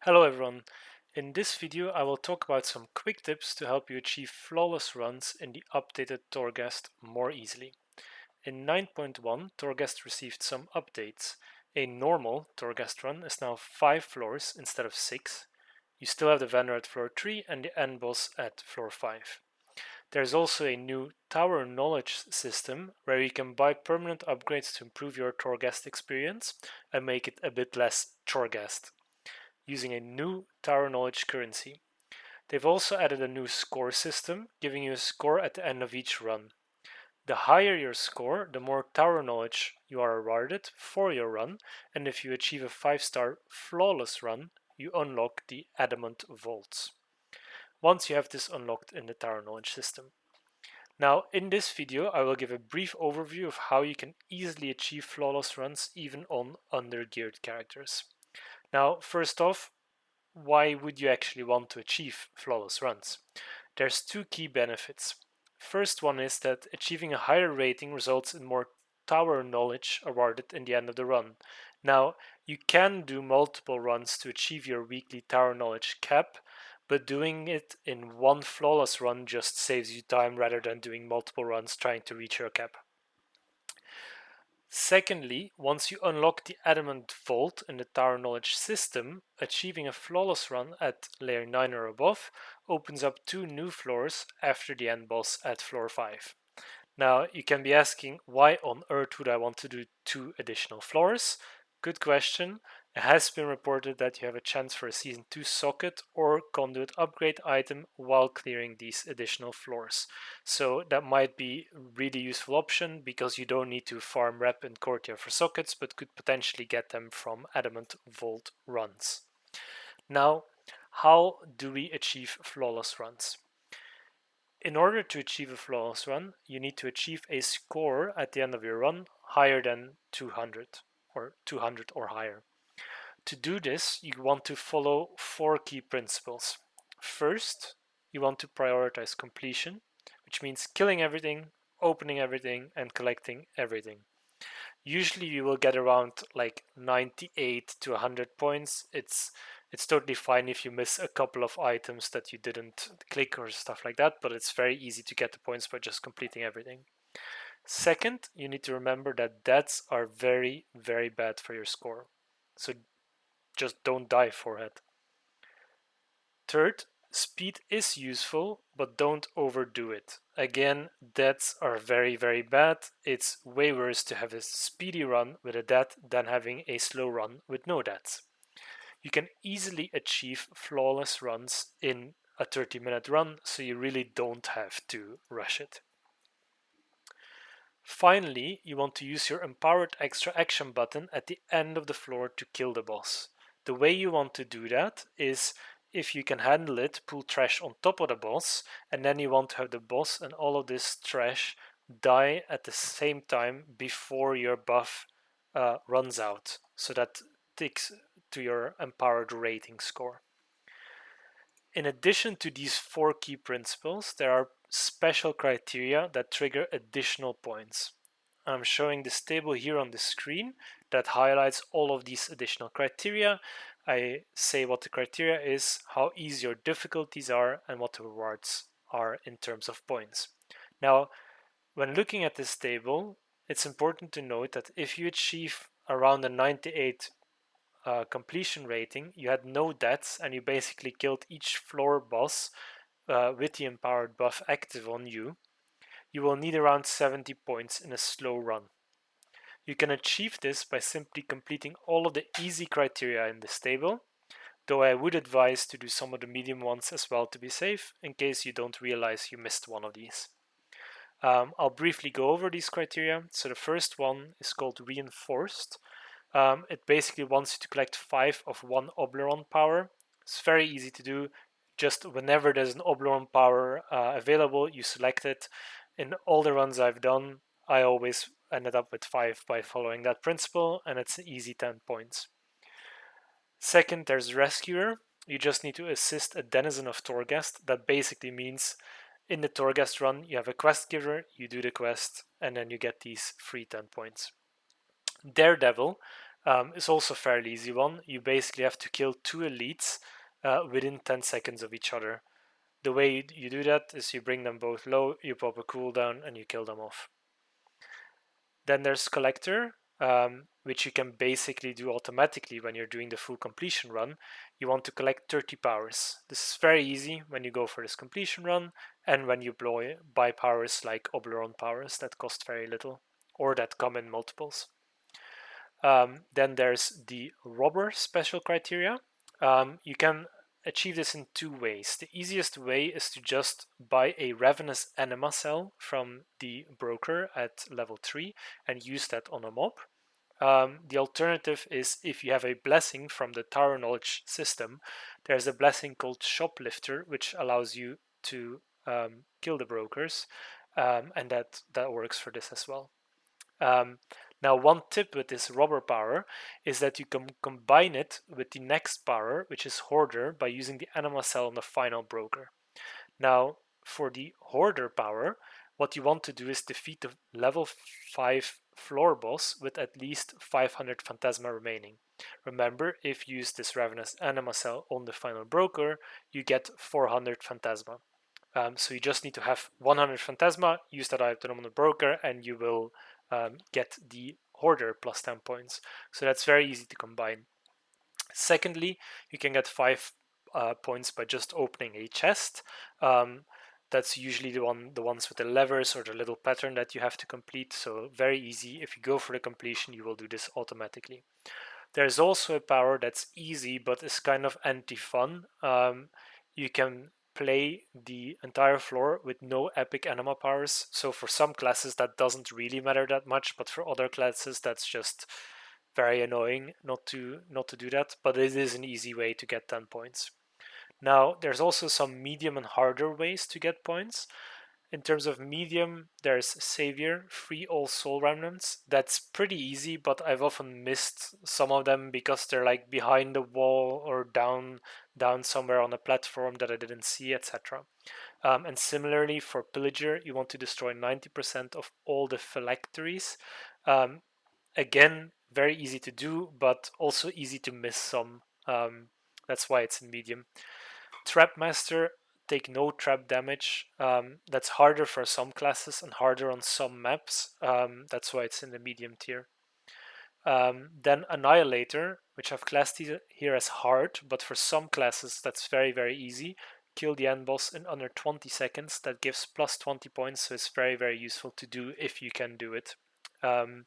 Hello everyone. In this video I will talk about some quick tips to help you achieve flawless runs in the updated Torghast more easily. In 9.1 Torghast received some updates. A normal Torghast run is now 5 floors instead of 6. You still have the vendor at floor 3 and the end boss at floor 5. There's also a new tower knowledge system where you can buy permanent upgrades to improve your Torghast experience and make it a bit less Torghast, using a new tower knowledge currency. They've also added a new score system, giving you a score at the end of each run. The higher your score, the more tower knowledge you are awarded for your run, and if you achieve a 5-star flawless run, you unlock the adamant vaults, once you have this unlocked in the tower knowledge system. Now, in this video, I will give a brief overview of how you can easily achieve flawless runs even on under-geared characters. Now, first off, why would you actually want to achieve flawless runs? There's two key benefits. First one is that achieving a higher rating results in more tower knowledge awarded in the end of the run. Now, you can do multiple runs to achieve your weekly tower knowledge cap, but doing it in one flawless run just saves you time rather than doing multiple runs trying to reach your cap. Secondly, once you unlock the adamant vault in the tower knowledge system, achieving a flawless run at layer 9 or above opens up 2 new floors after the end boss at floor 5. Now, you can be asking, why on earth would I want to do 2 additional floors? Good question. It has been reported that you have a chance for a Season 2 socket or conduit upgrade item while clearing these additional floors. So that might be a really useful option because you don't need to farm rep in Courtier for sockets, but could potentially get them from Adamant Vault runs. Now, how do we achieve flawless runs? In order to achieve a flawless run, you need to achieve a score at the end of your run higher than 200 or higher. To do this, you want to follow 4 key principles. First, you want to prioritize completion, which means killing everything, opening everything, and collecting everything. Usually you will get around like 98 to 100 points. It's totally fine if you miss a couple of items that you didn't click or stuff like that, but it's very easy to get the points by just completing everything. Second, you need to remember that deaths are very, very bad for your score. So just don't die for it. Third, speed is useful, but don't overdo it. Again, deaths are very, very bad. It's way worse to have a speedy run with a death than having a slow run with no deaths. You can easily achieve flawless runs in a 30-minute run, so you really don't have to rush it. Finally, you want to use your empowered extra action button at the end of the floor to kill the boss. The way you want to do that is, if you can handle it, pull trash on top of the boss, and then you want to have the boss and all of this trash die at the same time before your buff runs out, so that ticks to your empowered rating score. In addition to these 4 key principles, there are special criteria that trigger additional points. I'm showing this table here on the screen that highlights all of these additional criteria. I say what the criteria is, how easy your difficulties are, and what the rewards are in terms of points. Now, when looking at this table, it's important to note that if you achieve around a 98 completion rating, you had no deaths, and you basically killed each floor boss with the empowered buff active on you, you will need around 70 points in a slow run. You can achieve this by simply completing all of the easy criteria in this table, though I would advise to do some of the medium ones as well to be safe, in case you don't realize you missed one of these. I'll briefly go over these criteria. So the first one is called reinforced. It basically wants you to collect 5 of 1 Obleron power. It's very easy to do. Just whenever there's an Obleron power available, you select it. In all the runs I've done, I always ended up with 5 by following that principle, and it's an easy 10 points. Second, there's Rescuer. You just need to assist a denizen of Torghast. That basically means in the Torghast run, you have a quest giver, you do the quest, and then you get these free 10 points. Daredevil is also a fairly easy one. You basically have to kill 2 elites within 10 seconds of each other. The way you do that is you bring them both low, you pop a cooldown, and you kill them off. Then there's Collector, which you can basically do automatically when you're doing the full completion run. You want to collect 30 powers. This is very easy when you go for this completion run and when you buy powers like Oberon powers that cost very little or that come in multiples. Then there's the Robber special criteria. You can achieve this in 2 ways. The easiest way is to just buy a Ravenous Anima Cell from the broker at level 3 and use that on a mob. The alternative is if you have a blessing from the Tower Knowledge system, there's a blessing called Shoplifter, which allows you to kill the brokers, and that works for this as well. Now, one tip with this robber power is that you can combine it with the next power, which is Hoarder, by using the Anima Cell on the final broker. Now, for the Hoarder power, what you want to do is defeat the level 5 floor boss with at least 500 Phantasma remaining. Remember, if you use this Ravenous Anima Cell on the final broker, you get 400 Phantasma. So you just need to have 100 Phantasma, use that item on the broker, and you will get the Hoarder plus 10 points. So that's very easy to combine. Secondly, you can get 5 points by just opening a chest. That's usually the ones with the levers or the little pattern that you have to complete. So very easy. If you go for the completion, you will do this automatically. There's also a power that's easy but is kind of anti-fun. You can play the entire floor with no epic anima powers. So for some classes that doesn't really matter that much, but for other classes that's just very annoying not to do that. But it is an easy way to get 10 points. Now there's also some medium and harder ways to get points. In terms of medium, there's Savior, free all soul remnants. That's pretty easy, but I've often missed some of them because they're like behind the wall or down somewhere on a platform that I didn't see, etc. And similarly for Pillager, you want to destroy 90% of all the phylacteries. Again, very easy to do, but also easy to miss some. That's why it's in medium. Trapmaster, take no trap damage. That's harder for some classes and harder on some maps. That's why it's in the medium tier. Then Annihilator, which I've classed here as hard, but for some classes that's very, very easy. Kill the end boss in under 20 seconds. That gives plus 20 points, so it's very, very useful to do if you can do it. Then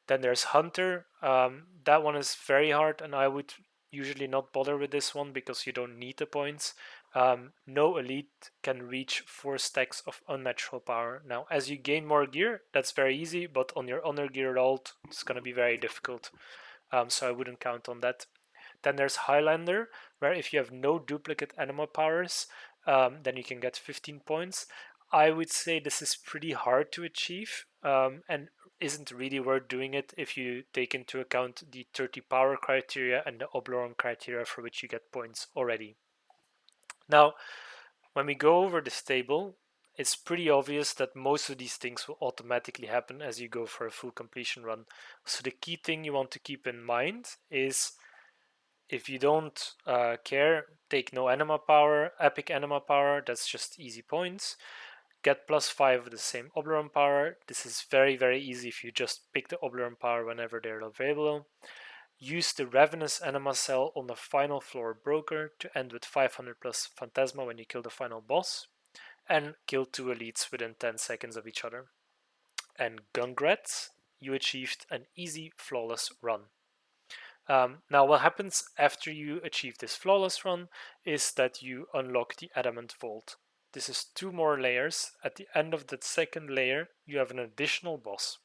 there's Hunter. That one is very hard, and I would usually not bother with this one because you don't need the points. No elite can reach 4 stacks of unnatural power. Now, as you gain more gear, that's very easy, but on your under-geared ult, it's going to be very difficult. So I wouldn't count on that. Then there's Highlander, where if you have no duplicate anima powers, then you can get 15 points. I would say this is pretty hard to achieve and isn't really worth doing it if you take into account the 30 power criteria and the Oberon criteria for which you get points already. Now, when we go over this table, it's pretty obvious that most of these things will automatically happen as you go for a full completion run. So the key thing you want to keep in mind is if you don't care, take no anima power, epic anima power, that's just easy points. Get plus 5 with the same Oberon power. This is very, very easy if you just pick the Oberon power whenever they're available. Use the Ravenous Anima Cell on the final floor broker to end with 500 plus Phantasma when you kill the final boss. And kill 2 elites within 10 seconds of each other. And congrats, you achieved an easy, flawless run. Now what happens after you achieve this flawless run is that you unlock the Adamant Vault. This is 2 more layers. At the end of the second layer, you have an additional boss.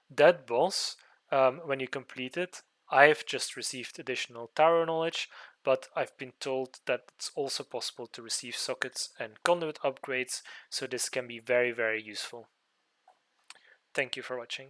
That boss, when you complete it, I've just received additional tower knowledge, but I've been told that it's also possible to receive sockets and conduit upgrades, so this can be very, very useful. Thank you for watching.